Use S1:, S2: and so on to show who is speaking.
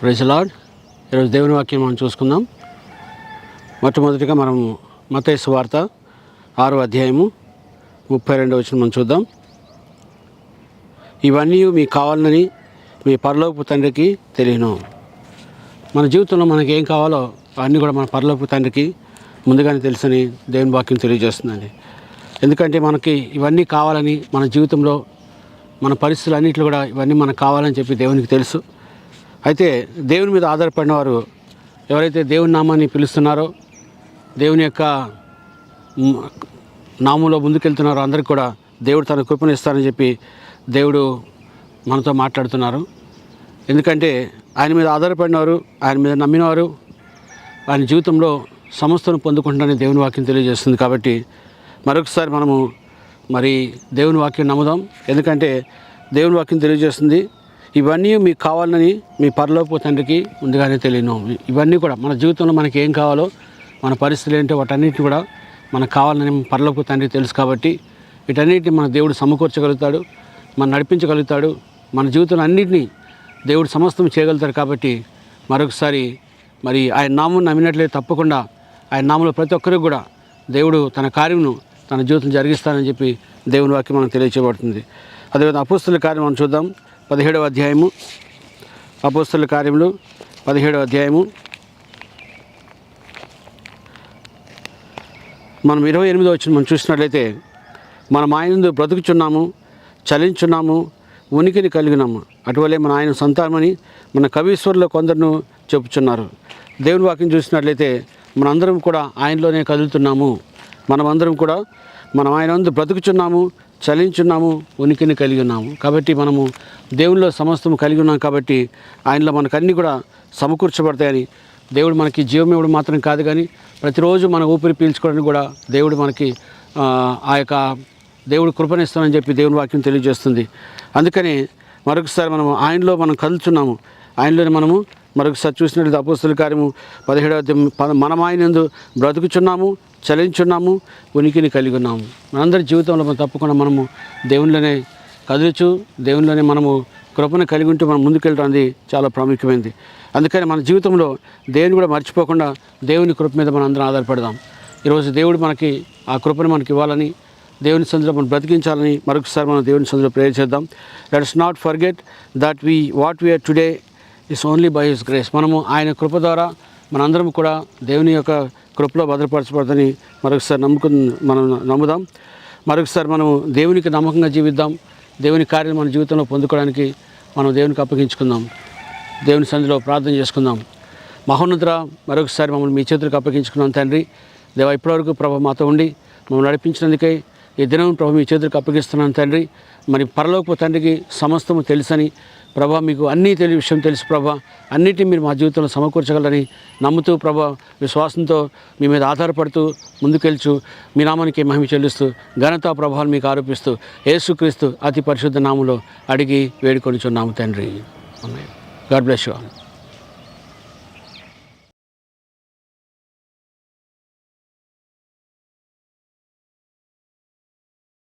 S1: Praise lord. ఈరోజు దేవుని వాక్యం మనం చూసుకుందాం. మొట్టమొదటిగా మనం మత్తయి సువార్త 6వ అధ్యాయము 32వ వచనం మనం చూద్దాం. ఇవన్నీ మీకు కావాలని మీ పరలోకపు తండ్రికి తెలియను. మన జీవితంలో మనకి ఏం కావాలో అవన్నీ కూడా మన పరలోకపు తండ్రికి ముందుగానే తెలుసని దేవుని వాక్యం తెలియజేస్తుందండి. ఎందుకంటే మనకి ఇవన్నీ కావాలని మన జీవితంలో మన పరిస్థితులు అన్నింటిలో కూడా ఇవన్నీ మనకు కావాలని చెప్పి దేవునికి తెలుసు. అయితే దేవుని మీద ఆధారపడిన వారు ఎవరైతే దేవుని నామాన్ని పిలుస్తున్నారో, దేవుని యొక్క నామంలో ముందుకెళ్తున్నారో అందరికీ కూడా దేవుడు తన కృపను ఇస్తారని చెప్పి దేవుడు మనతో మాట్లాడుతున్నారు. ఎందుకంటే ఆయన మీద ఆధారపడినవారు, ఆయన మీద నమ్మినవారు ఆయన జీవితంలో సమస్తను పొందుకుంటారని దేవుని వాక్యం తెలియజేస్తుంది. కాబట్టి మరొకసారి మనము దేవుని వాక్యం నమ్ముదాం. ఎందుకంటే దేవుని వాక్యం తెలియజేస్తుంది, ఇవన్నీ మీకు కావాలని మీ పరలోకపు తండ్రికి ముందుగానే తెలియను. ఇవన్నీ కూడా మన జీవితంలో మనకి ఏం కావాలో, మన పరిస్థితులు ఏంటో వాటన్నిటిని కూడా మనకు కావాలని పరలోకపు తండ్రికి తెలుసు. కాబట్టి వీటన్నిటిని మన దేవుడు సమకూర్చగలుగుతాడు, మనం నడిపించగలుగుతాడు. మన జీవితంలో అన్నింటినీ దేవుడు సమస్తం చేయగలుగుతాడు. కాబట్టి మరొకసారి ఆయన నామం నమ్మినట్లయితే తప్పకుండా ఆయన నామంలో ప్రతి ఒక్కరికి కూడా దేవుడు తన కార్యమును తన జీవితం జరిగిస్తానని చెప్పి దేవుని వాక్యం మనకు తెలియచేయబడుతుంది. అదేవిధంగా అపోస్తలుల కార్యం మనం చూద్దాం. 17వ అధ్యాయము, అపోస్తలుల కార్యములు 17వ అధ్యాయము మనం 28వ వచనం మనం చూసినట్లయితే, మనం ఆయనందు బ్రతుకుచున్నాము, చలించున్నాము, ఉనికిని కలిగినాము, అటువలే మన ఆయన సంతానమని మన కవీశ్వరులో కొందరును చెప్పుచున్నారు. దేవుని వాక్యం చూసినట్లయితే మనందరం కూడా ఆయనలోనే కదులుతున్నాము. మనమందరం కూడా మనం ఆయనందు బ్రతుకుచున్నాము, చలించున్నాము, ఉనికిని కలిగి ఉన్నాము. కాబట్టి మనము దేవునిలో సమస్తము కలిగి ఉన్నాం. కాబట్టి ఆయనలో మనకు అన్నీ కూడా సమకూర్చబడతాయని దేవుడు మనకి జీవం ఇవ్వడం మాత్రం కాదు, కానీ ప్రతిరోజు మన ఊపిరి పీల్చుకోవడానికి కూడా దేవుడు మనకి ఆ యొక్క దేవుడు కృపణిస్తానని చెప్పి దేవుని వాక్యం తెలియజేస్తుంది. అందుకని మరొకసారి మనము ఆయనలో మనం కదులుచున్నాము, ఆయనలోనే మనము మరొకసారి చూసినట్లయితే అపోస్తలుల కార్యము 17వ అధ్యాయం, మనం ఆయనందు బ్రతుకుచున్నాము, చలించున్నాము, ఉనికిని కలిగి ఉన్నాము. మనందరి జీవితంలో మనం తప్పకుండా మనము దేవునిలోనే కదులుచు, దేవునిలోనే మనము కృపను కలిగి ఉంటూ మనం ముందుకెళ్ళడానికి చాలా ప్రాముఖ్యమైనది. అందుకని మన జీవితంలో దేవుని కూడా మర్చిపోకుండా దేవుని కృప మీద మనం అందరం ఆధారపడదాం. ఈరోజు దేవుడు మనకి ఆ కృపను మనకి ఇవ్వాలని, దేవుని సందులో మనం బ్రతికించాలని మరొకసారి మనం దేవుని సందులో ప్రేయర్ చేద్దాం. Let's not forget that what we are today is only by his grace. మనము ఆయన కృప ద్వారా మనందరం కూడా దేవుని యొక్క కృపలో భద్రపరచబడదని మరొకసారి మనం నమ్ముదాం. మరొకసారి మనము దేవునికి నమ్మకంగా జీవిద్దాం. దేవుని కార్యం మన జీవితంలో పొందుకోవడానికి మనం దేవునికి అప్పగించుకుందాం. దేవుని సన్నిధిలో ప్రార్థన చేసుకుందాం. మహోన్నతుడా, మరొకసారి మమ్మల్ని మీ చేతులకు అప్పగించుకున్నాం తండ్రి. దేవా, ఇప్పటివరకు ప్రభు మాతో ఉండి మమ్మల్ని నడిపించినందుకై ఈ దినం ప్రభు మీ చేతులకు అప్పగిస్తున్నాను తండ్రి. పరలోకపు తండ్రికి సమస్తము తెలుసని ప్రభా, మీకు అన్నీ విషయం తెలుసు ప్రభా, అన్నిటినీ మీరు మా జీవితంలో సమకూర్చగలరని నమ్ముతూ ప్రభా, విశ్వాసంతో మీ మీద ఆధారపడుతూ ముందుకెళ్చు మీ నామానికి మహిమ చెల్లిస్తూ ఘనతా ప్రభావాలు మీకు ఆరోపిస్తూ యేసుక్రీస్తు అతి పరిశుద్ధ నామములో అడిగి వేడుకొనిచున్నాము తండ్రి. God bless you all.